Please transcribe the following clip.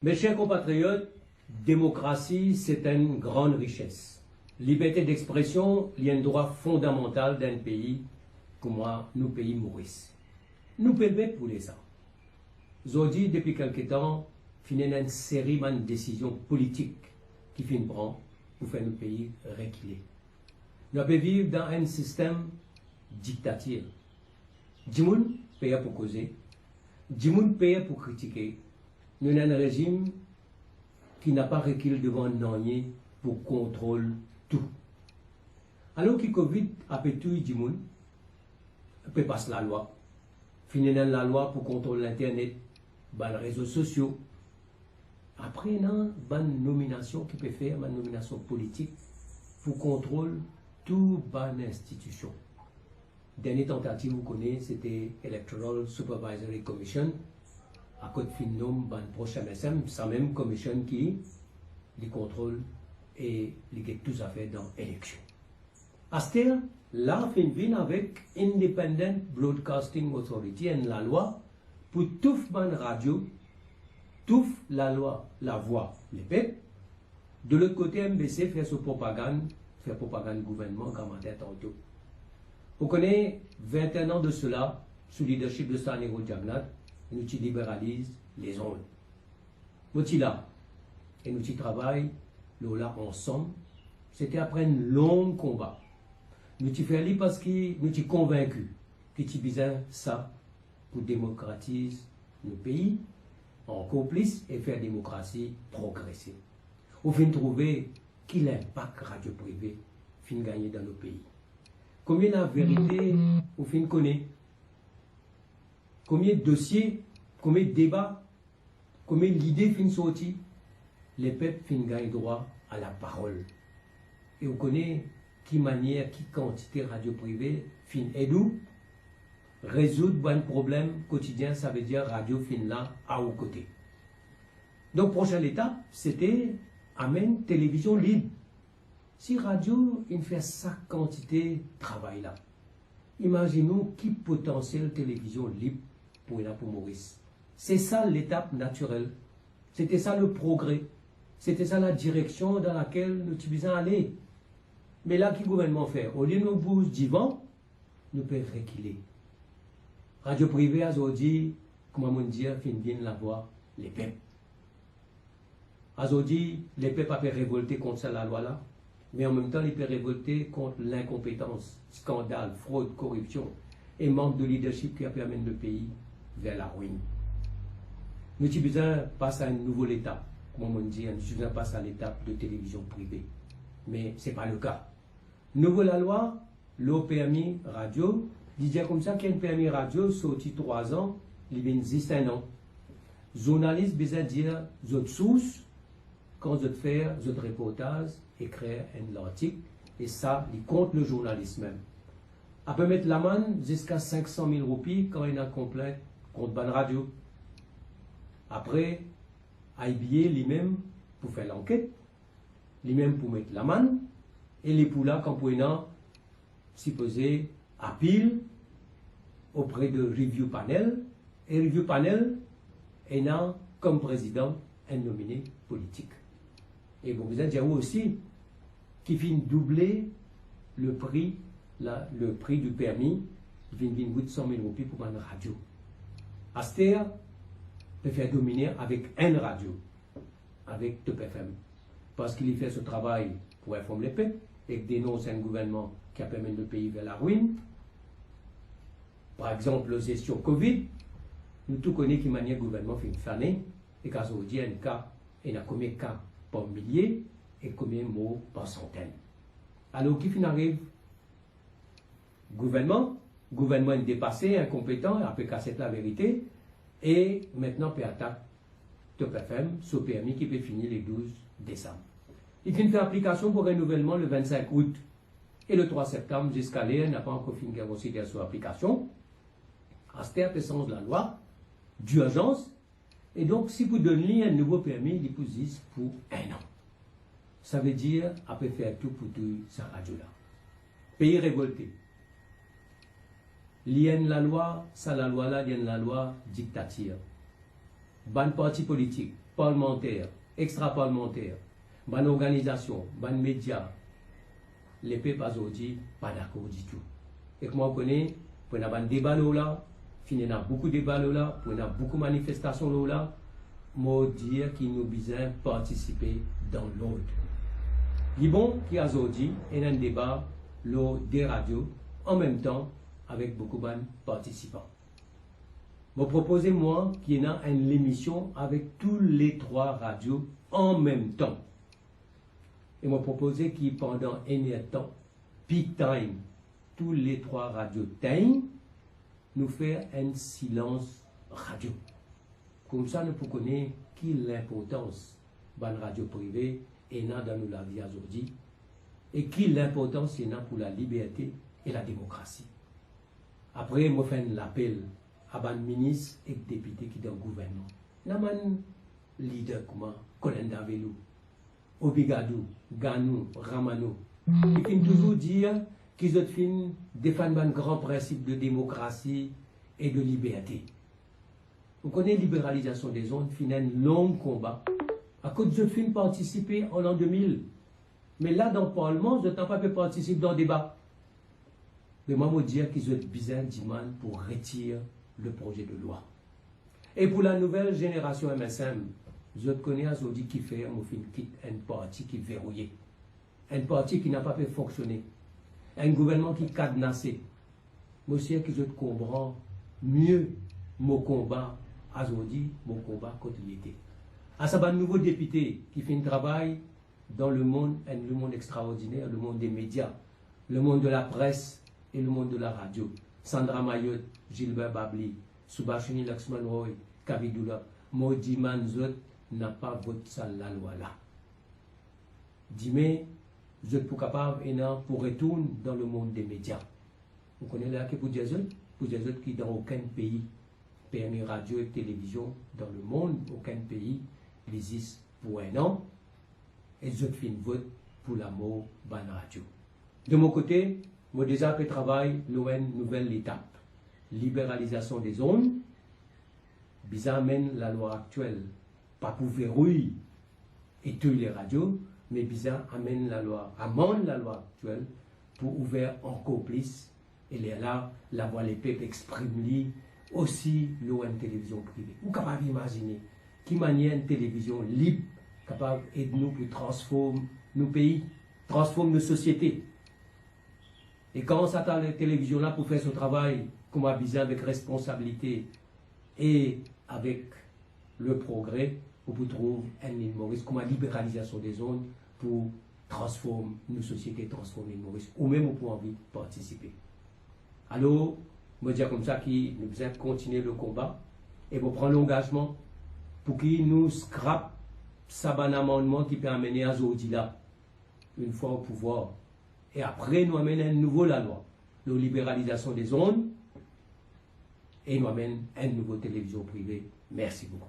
Mes chers compatriotes, démocratie, c'est une grande richesse. Liberté d'expression, il y a un droit fondamental d'un pays, comme moi, nous pays Maurice. Nous payons pour les ça. Aujourd'hui, depuis quelque temps, il y a une série de décisions politiques qui finissent prendre pour faire nos pays reculer. Nous pouvons vivre dans un système dictature. Dimoun paye pour causer, Dimoun paye pour critiquer. Nous avons un régime qui n'a pas reculé devant Nanye pour contrôler tout. Alors que Covid a fait tout, Dimoun peut passer la loi. Finir la loi pour contrôler l'Internet, les réseaux sociaux. Après, il y a une nomination qui peut faire, une nomination politique pour contrôler toute bonne institution. Dernière tentative, vous connaissez, c'était Electoral Supervisory Commission. À côté de nom, ban prochain MSM, c'est la même commission qui les contrôle et les get tout à fait dans l'élection. À ce terme, là, fin vient avec Independent Broadcasting Authority et la loi pour tout ban radio, tout la loi, la voix, les peuples. De l'autre côté, MBC fait propagande gouvernement comme en tête en tout. Vous connaissez 21 ans de cela, sous le leadership de Sanero Jagnat, nous libéralisons les ondes. Nous sommes là et nous travaillons là ensemble. C'était après un long combat. Nous sommes fait parce que nous sommes convaincus que nous besoin ça pour démocratiser nos pays en complice et faire démocratie progresser. Au fin de trouver quel impact radio privé fin gagner dans nos pays. Combien la vérité au fin connaît. Combien de dossiers, combien de débats, combien d'idées fin sorties, les peuples fin gagnent droit à la parole. Et on connaît qui manière, qui quantité radio privée fin aide-nous résoudre un problème quotidien, ça veut dire radio fin là à aux côtés. Donc prochaine étape, c'était amène télévision libre. Si radio il fait sa quantité de travail là, imaginons qui potentiel télévision libre pour Maurice. C'est ça l'étape naturelle. C'était ça le progrès. C'était ça la direction dans laquelle nous devons aller. Mais là, qui le gouvernement fait? Au lieu de nous bouger divan, nous pouvons reculer. Radio privée a aujourd'hui, comment on dit, fin bien la voix, les peuples. Aujourd'hui, les peuples peuvent révolter contre la loi là, mais en même temps, ils peuvent révolter contre l'incompétence, scandale, fraude, corruption et manque de leadership qui a permis le pays vers la ruine. Nous avons besoin de passer à une nouvelle étape. Comme on dit, nous avons besoin de passer à l'étape de télévision privée. Mais ce n'est pas le cas. Nouveau la loi, le permis radio, dit comme ça qu'il y a un permis radio sorti 3 ans, il y a 10 ans. Journaliste besoin de dire, votre source, quand vous faire votre reportage, écrire un article, et ça, il compte le journaliste même. On peut mettre l'amende jusqu'à 500 000 roupies quand il y a un complaint contre bonne radio. Après, IBA lui-même pour faire l'enquête, lui-même pour mettre l'amende, et les poulas quand pour supposé à pile auprès de Review Panel, et Review Panel ayant comme président un nominé politique. Et bon, vous avez aussi qui finit doubler le prix du permis, il vient 800 000 roupies pour une radio. Aster peut faire dominer avec une radio, avec Top FM, parce qu'il fait ce travail pour informer les peuples et dénonce un gouvernement qui a permis le pays vers la ruine. Par exemple, la gestion Covid, nous tous connaissons qui manière le gouvernement fait une fané, et qu'à aujourd'hui, un cas, il y a combien de cas par milliers et combien de mots par centaines. Alors, qui arrive? Gouvernement est dépassé, incompétent, après casser la vérité, et maintenant peut attaquer Top FM, ce permis qui peut finir le 12 décembre. Il fait une application pour renouvellement le 25 août et le 3 septembre jusqu'à l'heure n'a pas encore fini de considérer son application. À ce terme, de la loi d'urgence, et donc si vous donnez un nouveau permis, il vous dit pour 1 an. Ça veut dire, après faire tout pour tout sa radio-là. Pays révolté. Il y a la loi, ça la loi là, il y a la loi dictature. Ban parti politique, parlementaires, extra-parlementaires, ban organisation, ban médias, les peuples aujourd'hui pas d'accord du tout. Et comme on connaît, pour avoir un débat là, finalement beaucoup de débats là, pour avoir beaucoup de manifestations là, moi dire qu'il nous besoin participer dans l'ordre. Il bon qui a aujourd'hui un débat des radios en même temps avec beaucoup de participants. Je propose moi qu'il y ait une émission avec tous les 3 radios en même temps. Et je propose qu'il pendant un temps, peak time, tous les 3 radios time, nous faire un silence radio. Comme ça, nous pouvons connaître qui l'importance de la radio privée et dans la vie aujourd'hui et qui l'importance pour la liberté et la démocratie. Après, je fais l'appel à les ministres et députés qui sont dans le gouvernement. Naman leader comme Colin Davelou, Obigadou, Ganou, Ramanou, ils finissent toujours dire qu'ils ont défendre un grand principe de démocratie et de liberté. Vous connaissez la libéralisation des zones, fin un long combat. À cause de fin participer en l'an 2000. Mais là, dans le Parlement, je n'ai pas pu participer dans le débat. Mais moi, je dire qu'ils ont besoin d'imam pour retirer le projet de loi. Et pour la nouvelle génération MSM, je connais aujourd'hui qui fait un parti qui est verrouillé. Un parti qui n'a pas pu fonctionner. Un gouvernement qui est cadenassé. Moi, je que je comprends mieux mon combat aujourd'hui, mon combat contre l'unité. À ce nouveau député qui fait un travail dans le monde extraordinaire, le monde des médias, le monde de la presse et le monde de la radio. Sandra Mayotte, Gilbert Babli, Subhashini Laxman Roy, Kavidoula, Maudit Manzot n'a pas voté la loi là. Dis-moi, vous êtes capable pour retourner dans le monde des médias. Vous connaissez là que pour des autres qui dans aucun pays permis radio et télévision dans le monde, aucun pays n'existe pour un an, et je fais une vote pour la mort de la radio. De mon côté, moi déjà je travaille une nouvelle étape. Libéralisation des zones, bizarre amène la loi actuelle, pas pour verrouiller et tuer les radios, mais bizarre amène amende la loi actuelle pour ouvrir encore plus, et là, la voix les peuples expriment aussi l'eau une télévision privée. Vous pouvez capable d'imaginer qui manière une télévision libre capable d'aider nous pour transformer nos pays, transformer nos sociétés. Et quand on s'attend à la télévision là pour faire ce travail, comme à bizarre avec responsabilité et avec le progrès, on peut trouver un île Maurice comme la libéralisation des zones pour transformer nos sociétés, transformer l'île Maurice, ou même on peut envie de participer. Alors, je dire comme ça qu'il nous besoin continuer le combat et pour prendre l'engagement pour qu'il nous scrape ça un amendement qui peut amener à Zodila une fois au pouvoir. Et après, nous amène un nouveau la loi, la libéralisation des zones et nous amène une nouvelle télévision privée. Merci beaucoup.